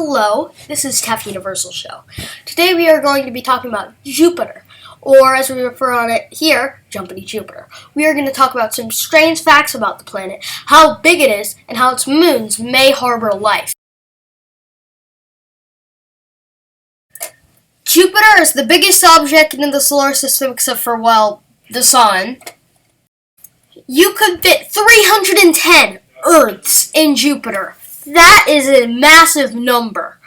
Hello, this is TEF Universal Show. Today we are going to be talking about Jupiter, or as we refer on it here, Jumpity Jupiter. We are going to talk about some strange facts about the planet, how big it is, and how its moons may harbor life. Jupiter is the biggest object in the solar system except for, well, the Sun. You could fit 310 Earths in Jupiter. That is a massive number.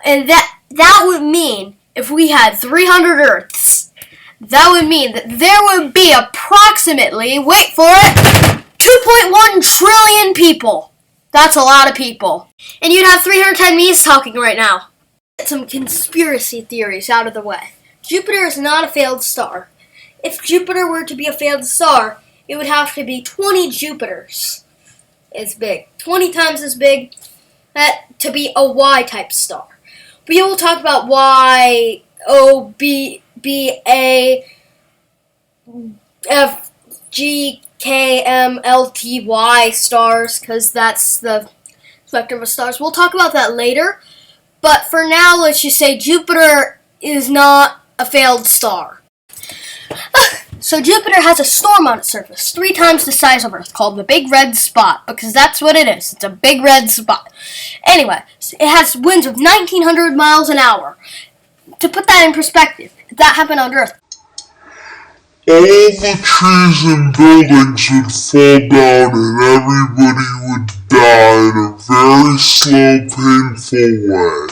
And that would mean, if we had 300 Earths, that would mean that there would be approximately, wait for it, 2.1 trillion people. That's a lot of people. And you'd have 310 me's talking right now. Get some conspiracy theories out of the way. Jupiter is not a failed star. If Jupiter were to be a failed star, it would have to be 20 Jupiters. It's big. 20 times as big to be a Y-type star. We will talk about Y, O, B, A, F, G, K, M, L, T, Y stars, because that's the spectrum of stars. We'll talk about that later. But for now, let's just say Jupiter is not a failed star. So Jupiter has a storm on its surface, 3 times the size of Earth, called the Big Red Spot, because that's what it is. It's a big red spot. Anyway, it has winds of 1,900 miles an hour. To put that in perspective, if that happened on Earth, all the trees and buildings would fall down and everybody would die in a very slow, painful way.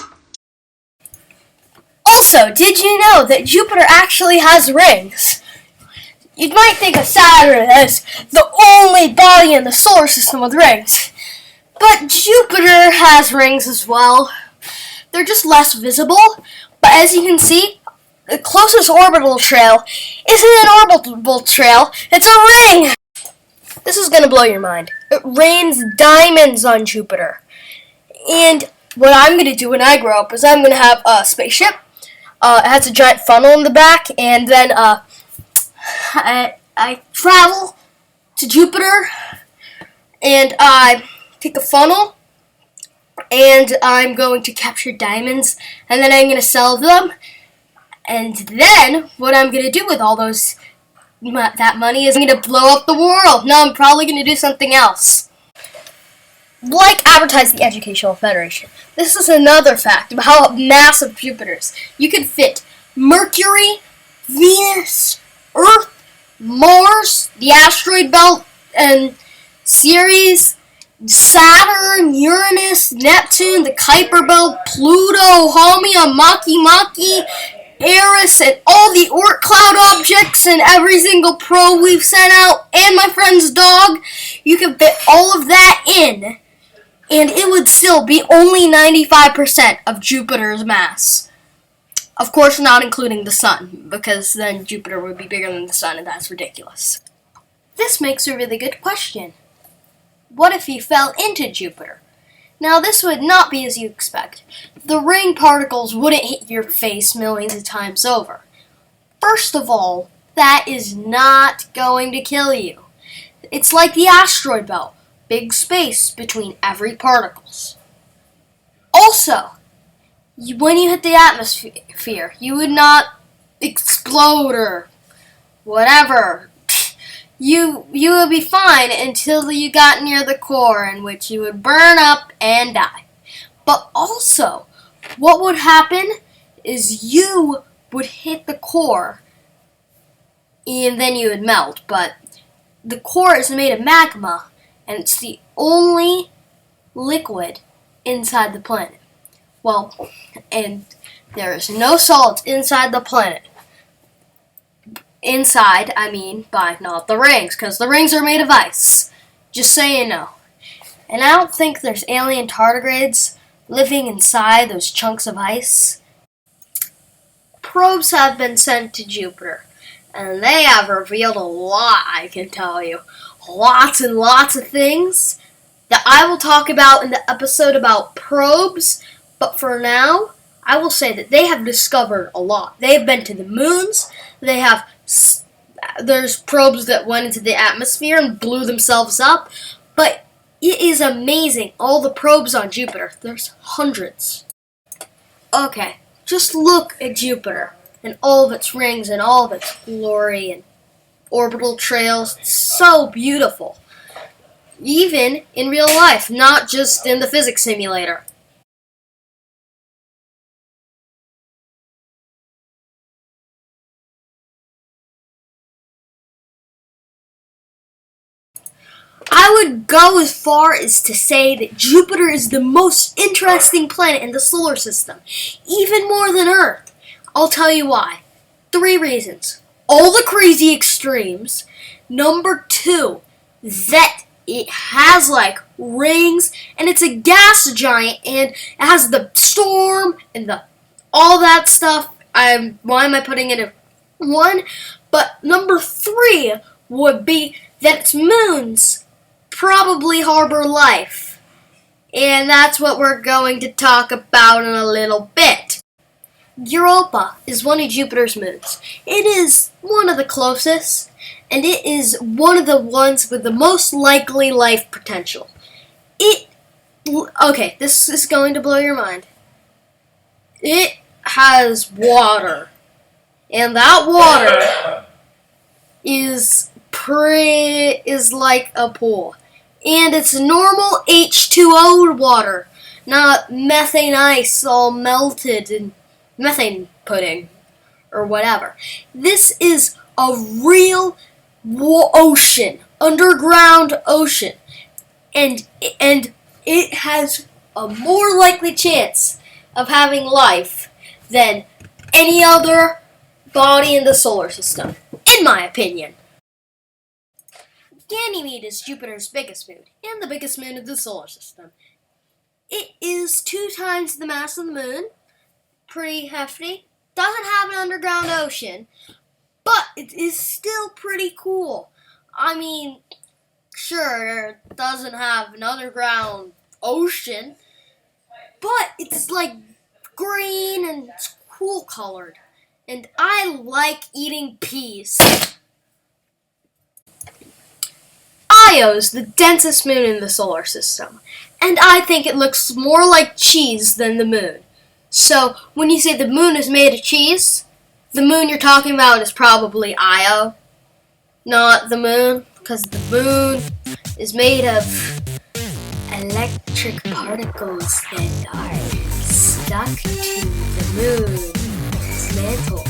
Also, did you know that Jupiter actually has rings? You might think of Saturn as the only body in the solar system with rings. But Jupiter has rings as well. They're just less visible. But as you can see, the closest orbital trail isn't an orbital trail, it's a ring! This is going to blow your mind. It rains diamonds on Jupiter. And what I'm going to do when I grow up is I'm going to have a spaceship. It has a giant funnel in the back, and then I travel to Jupiter, and I take a funnel, and I'm going to capture diamonds, and then I'm going to sell them, and then what I'm going to do with all that money is I'm going to blow up the world. No, I'm probably going to do something else. Like advertise the Educational Federation. This is another fact about how massive Jupiter is. You could fit Mercury, Venus, Earth, Mars, the asteroid belt, and Ceres, Saturn, Uranus, Neptune, the Kuiper belt, Pluto, Haumea, Makemake, Eris, and all the Oort cloud objects and every single probe we've sent out, and my friend's dog. You could fit all of that in, and it would still be only 95% of Jupiter's mass. Of course, not including the Sun, because then Jupiter would be bigger than the Sun, and that's ridiculous. This makes a really good question. What if you fell into Jupiter? Now, this would not be as you expect. The ring particles wouldn't hit your face millions of times over. First of all, that is not going to kill you. It's like the asteroid belt. Big space between every particles. Also, when you hit the atmosphere, you would not explode or whatever. You would be fine until you got near the core, in which you would burn up and die. But also, what would happen is you would hit the core, and then you would melt. But the core is made of magma, and it's the only liquid inside the planet. Well, and there is no salt inside the planet. Inside, I mean by not the rings, because the rings are made of ice. Just so you know. And I don't think there's alien tardigrades living inside those chunks of ice. Probes have been sent to Jupiter, and they have revealed a lot, I can tell you. Lots and lots of things that I will talk about in the episode about probes. But for now, I will say that they have discovered a lot. They have been to the moons. There's probes that went into the atmosphere and blew themselves up. But It is amazing, all the probes on Jupiter. There's hundreds. Okay, just look at Jupiter and all of its rings and all of its glory and orbital trails. It's so beautiful. Even in real life, not just in the physics simulator. I would go as far as to say that Jupiter is the most interesting planet in the solar system, even more than Earth. I'll tell you why. 3 reasons. All the crazy extremes. Number 2, that it has like rings and it's a gas giant and it has the storm and all that stuff. Why am I putting it in 1? But number 3 would be that its moons probably harbor life. And that's what we're going to talk about in a little bit. Europa is one of Jupiter's moons. It is one of the closest, and it is one of the ones with the most likely life potential. Okay, this is going to blow your mind. It has water, and that water is like a pool. And it's normal H2O water, not methane ice all melted in methane pudding or whatever. This is a real ocean, underground ocean, and it has a more likely chance of having life than any other body in the solar system, in my opinion. Ganymede is Jupiter's biggest moon, and the biggest moon of the solar system. It is 2 times the mass of the moon, pretty hefty, doesn't have an underground ocean, but it is still pretty cool. I mean, sure, it doesn't have an underground ocean, but it's like green and it's cool colored, and I like eating peas. Io is the densest moon in the solar system, and I think it looks more like cheese than the moon. So, when you say the moon is made of cheese, the moon you're talking about is probably Io, not the moon, because the moon is made of electric particles that are stuck to the moon's mantle.